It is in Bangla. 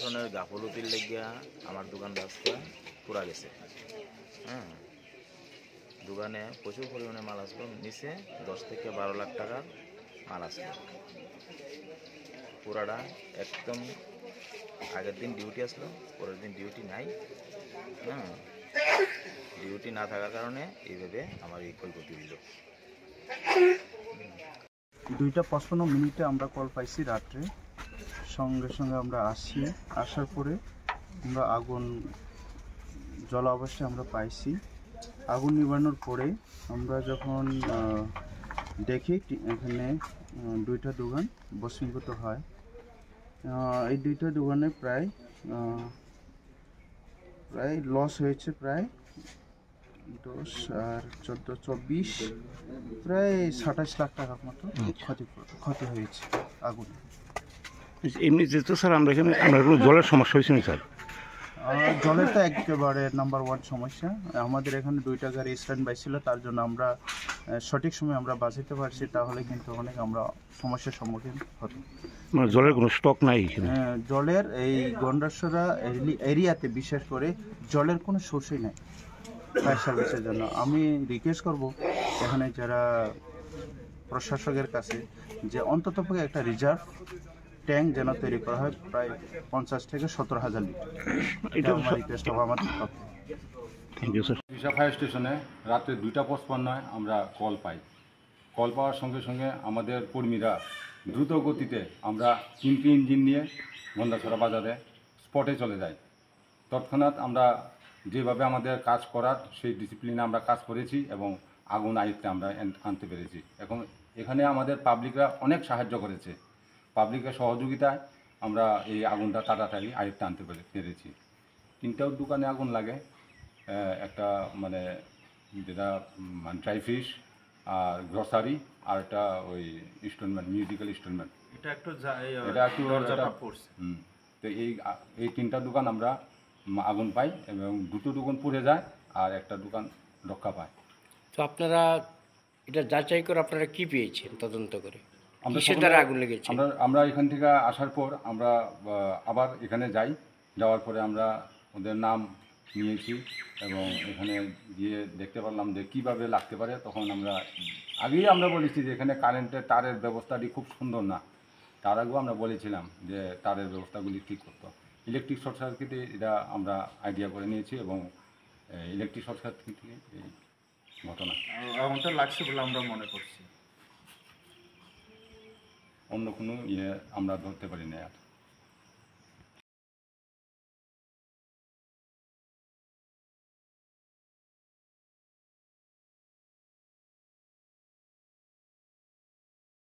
প্রশাসনের গাফলতির লেগিয়া আমার দোকান রাস্তা পুরা গেছে। হ্যাঁ, দোকানে প্রচুর পরিমাণে মাল আসলো, নিচে 10 থেকে 12 লাখ টাকার মাল আসলো। পুরাটা একদম আগের দিন ডিউটি আসলো, পরের দিন ডিউটি নাই। হ্যাঁ, ডিউটি না থাকার কারণে এইভাবে আমার এই ক্ষয়ক্ষতি হইল। 2:55 আমরা কল পাইছি রাত্রে। সঙ্গে সঙ্গে আমরা আসার পরে আমরা আগুন জ্বলা অবস্থায় আমরা পাইছি। আগুন নিবানোর পরে আমরা যখন দেখি এখানে 2টা দোকান ভস্মীভূত হয়। এই 2টা দোকানে প্রায় লস হয়েছে, প্রায় 10 আর 14, 24, প্রায় 27 লাখ টাকার মতো ক্ষতি হয়েছে আগুন। এমনিতে তো স্যার আমরা কোনো জলের সমস্যা হয়েছে না স্যার? জলের তো একেবারে নাম্বার 1 সমস্যা। আমাদের এখানে 2টা গাড়ি স্ট্যান্ড বাই ছিল, তার জন্য আমরা সঠিক সময় আমরা বাঁচাতে পারছি, তাহলে কিন্তু অনেক আমরা সমস্যার সম্মুখীন হতো। মানে জলের কোনো স্টক নাই? জলের এই গন্ডারসরা এরিয়াতে বিশেষ করে জলের কোনো সোর্সই নেই ফায়ার সার্ভিসের জন্য। আমি রিকোয়েস্ট করব এখানে যারা প্রশাসকের কাছে যে অন্ততপক্ষে একটা রিজার্ভ ট্যাঙ্ক যেন তৈরি করা হয়, প্রায় 50 থেকে 70,000 লিটার। এটা আমার রিকোয়েস্ট হবে আমাদের পক্ষে। Thank you sir. Disha fire স্টেশনে রাত্রে 2:55 আমরা কল পাই। কল পাওয়ার সঙ্গে সঙ্গে আমাদের কর্মীরা দ্রুত গতিতে আমরা 3টি ইঞ্জিন নিয়ে গন্ডাছড়া বাজারে স্পটে চলে যাই। তৎক্ষণাৎ আমরা যেভাবে আমাদের কাজ করার সেই ডিসিপ্লিনে আমরা কাজ করেছি এবং আগুন আয়ত্তে আমরা আনতে পেরেছি। এখন এখানে আমাদের পাবলিকরা অনেক সাহায্য করেছে। পাবলিকের সহযোগিতায় আমরা এই আগুনটা তাড়াতাড়ি আয়ত্তে আনতে পেরেছি। 3টাও দোকানে আগুন লাগে, একটা মানে যেটা ড্রাই ফিশ আর গ্রসারি, আর একটা ওই ইনস্টলমেন্ট, মিউজিক্যাল ইনস্টলমেন্ট। এটা একটু তো এই 3টা দোকান আমরা আগুন পাই এবং 2টো দোকান পুড়ে যায় আর একটা দোকান রক্ষা পায়। তো আপনারা এটা যাচাই করে আপনারা কি পেয়েছেন তদন্ত করে? আগুন লেগেছে আমরা এখান থেকে আসার পর আমরা আবার এখানে যাওয়ার পরে আমরা ওদের নাম নিয়েছি এবং এখানে গিয়ে দেখতে পারলাম যে কীভাবে লাগতে পারে। তখন আগেই আমরা বলেছি যে এখানে কারেন্টের তারের ব্যবস্থাটি খুব সুন্দর না, তার আগেও আমরা বলেছিলাম যে তারের ব্যবস্থাগুলি ঠিক করতো। ইলেকট্রিক শর্ট সার্কিটে এটা আমরা আইডিয়া করে নিয়েছি এবং ইলেকট্রিক শর্ট সার্কিট থেকে এই ঘটনা আগুনটা লাগছে বলে আমরা মনে করছি, অন্য কোনো আমরা ধরতে পারি না।